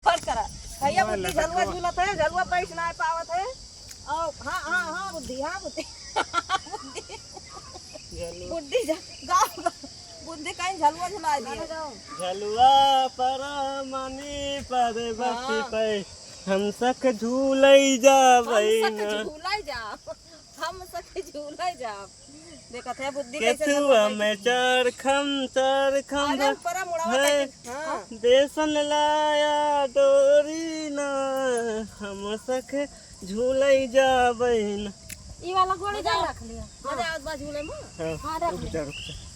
फर्क करा भैया बुद्धि झलुआ झूलत है, झलुआ बैठ ना पावत है। और हाँ बुद्धि बुद्धि गाँव बुद्धि कहीं झलुआ झुला दिया। झलुआ पर मनी पर्वती पे हम सख झूलई जावई न हम सख झूलई जाब देखत है बुद्धि केतुआ में चरखम है बेसन लाया डोरी न हम सख झूलई जावई न। ई वाला गोली जा रख लिया मजा आवत बा झूले में। हां रख जा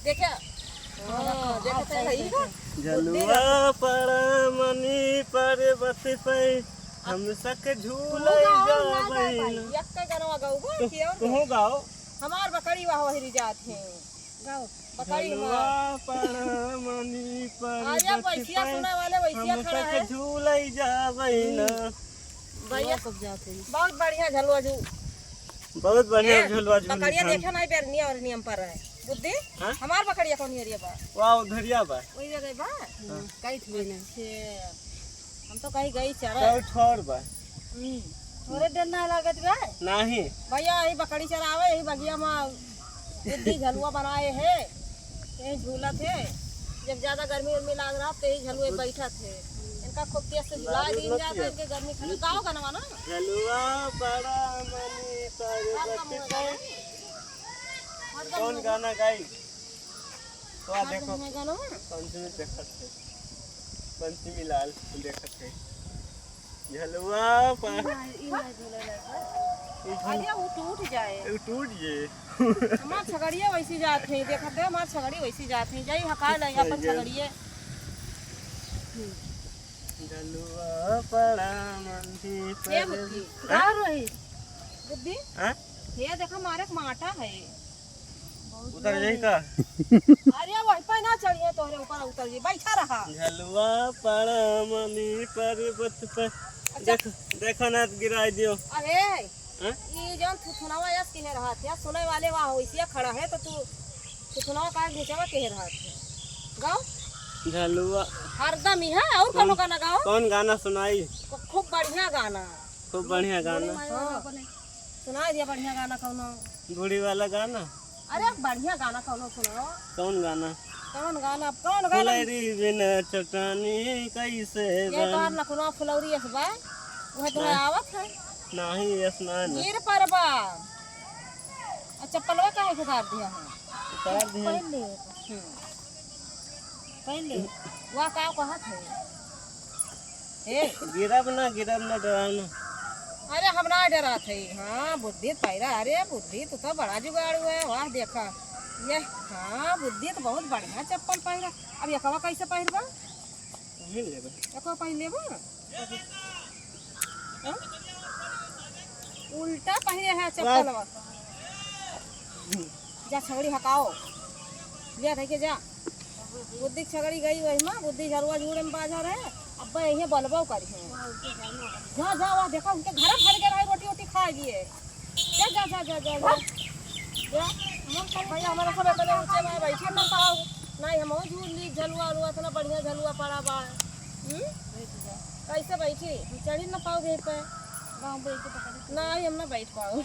देखे देखत है ई झलुआ पर मनी पर्वती पे हम सख झूलई जावई न। एक गनवा गाऊ बा कि और तू गाओ हमार बकरी वाह हिरी जात है गाओ बकरी पर मनी आया पैसिया सुने वाले वैसिया खड़ा है झूलई जावई न। भैया सब जाते हैं बहुत बढ़िया झलुआ झूल बहुत बढ़िया झुलवा झूल बकरिया देखे नहीं बेरनी और नियम पर है बुद्धि हमार बकरिया कौन एरिया बा वाह उधरिया बा वही जगह बा कहीं थी नहीं हम तो कहीं गई चरा ठोर बा थोड़े देर ना लागत बा नहीं भैया यही बकरी चरावे यही बगिया में बुद्धि झलुआ बनाए है यही झूला थे जब ज्यादा गर्मी उर्मी लाग रहा तो यही झलुए बैठा थे इनका खूब तेज से झुला दी जाता है इनके गर्मी खा गाँव का नवा ना झलुआ बड़ा मनी पर्वती पे कौन गाना गाई तो आ देखो पंचमी देखत है पंचमी लाल देखत है झलुआ पर अरे वो टूट जाए टूट जे हमार छगड़िया वैसी जात है देखत है हमार छगड़ी वैसी जात है जाई हका ले अपन छगड़िए झलुआ पड़ा मंदी ये बुद्धि गाँव रही बुद्धि हां ये देखो मारे माटा है उतर जाई का अरे वही पे ना चढ़िए तोरे ऊपर उतर जी बैठा रहा झलुआ पड़ा मंदी पर्वत पे देखो ना गिरा दियो अरे ये जन थुथुनावा यस किने रहा थे सुने वाले वहां वैसे खड़ा है तो तू थुथुनावा का घुचावा के रहा थे गाओ झलुआ हरदम ही है और कोनो गाना गाओ कौन गाना सुनाई खूब बढ़िया गाना सुनाई दिया बढ़िया गाना कोनो बूढ़ी वाला गाना अरे बढ़िया गाना कोनो सुनाओ कौन गाना फुलौरी बिना चटानी कैसे ये तो लखनऊ फुलौरी है बा वह तो आवत है नहीं स्नान गिर परबा चप्पलवा काहे उतार दिया है उतार दिया पहले वह का कहत है ए गिरब ना डराना अरे हम ना डरा थे हाँ बुद्धि पैरा अरे बुद्धि तो बड़ा जुगाड़ हुआ है वाह देखा ये हाँ बुद्धि तो बहुत बढ़िया चप्पल पहरा अब ये कवा कैसे पहरबा पहन लेबा उल्टा पहने है चप्पल जा छगड़ी हकाओ ले रह के जा बुद्धि छगड़ी गई वही माँ बुद्धि झलुआ झूले में बाजार है अब यही बलबो करी है जा वहाँ देखो उनके घर भर के रही रोटी वोटी खा लिए जा जा जा जा जा भैया हमारा सब इतने ऊंचे में बैठे ना पाओ नहीं हम झूल ली झलुआ उलुआ इतना बढ़िया झलुआ पड़ा बा कैसे बैठी चढ़ी ना पाओगे पे गाँव बैठ नहीं हम ना बैठ पाओ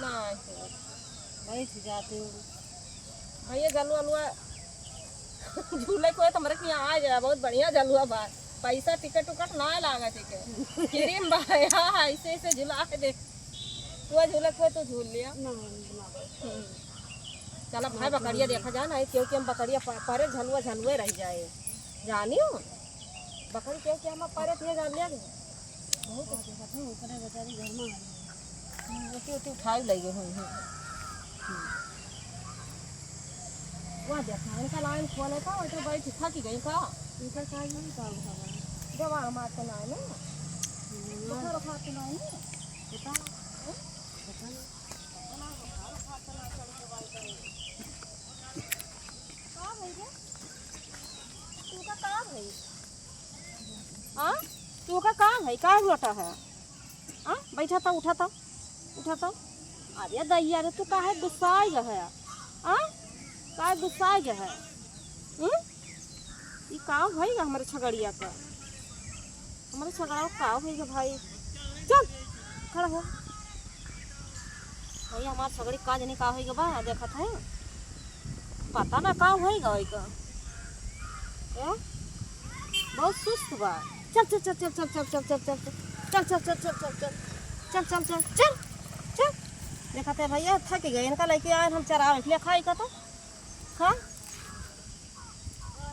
नहीं बैठ जाते भैया झलुआ उलुआ झूले को तो मेरे यहाँ आ जाए बहुत बढ़िया झलुआ बा पैसा टिकट उकट ना लागा टिकट क्रीम बा ऐसे ऐसे झूला दे तू झूले को तो झूल लिया चलो भाई बकरिया देखा जाए ना क्योंकि हम बकरिया परे झलुए रह जाए जानी हो बकरी क्योंकि हम परे थे जान लिया बहुत बेचारी घर में रोटी उठाई लगे हुई हैं वहाँ देखा इनका लाइन खोले था वैसे बैठ थकी गई था इनका काज नहीं था दवा हमारे ना है ना रखा तो नहीं बता तू का काम है का रोटा है बैठा था उठा था अरे दैया रे तू काहे गुस्सा गया है का गुस्सा गया है का भइगा हमारे छगड़िया का, हमारे छगड़ा का भइगा भाई। चल खड़ा हो भाई, हमारे छगड़ी का जने का होइगा बा देखत है, पता ना का होइगा ओइका ए बहुत सुस्त बा। चल चल चल चल चल चल चल चल चल चल चल चल चल चल चल चल चल चल चल। देखते हैं भैया थक गए, इनका लेके आए हम चरावे के लिए, खाई का तो खा।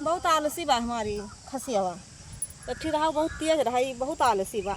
बहुत आलसी बा हमारी खसियावा, तो ठीक रहा बहुत तेज रहा, बहुत आलसी बा।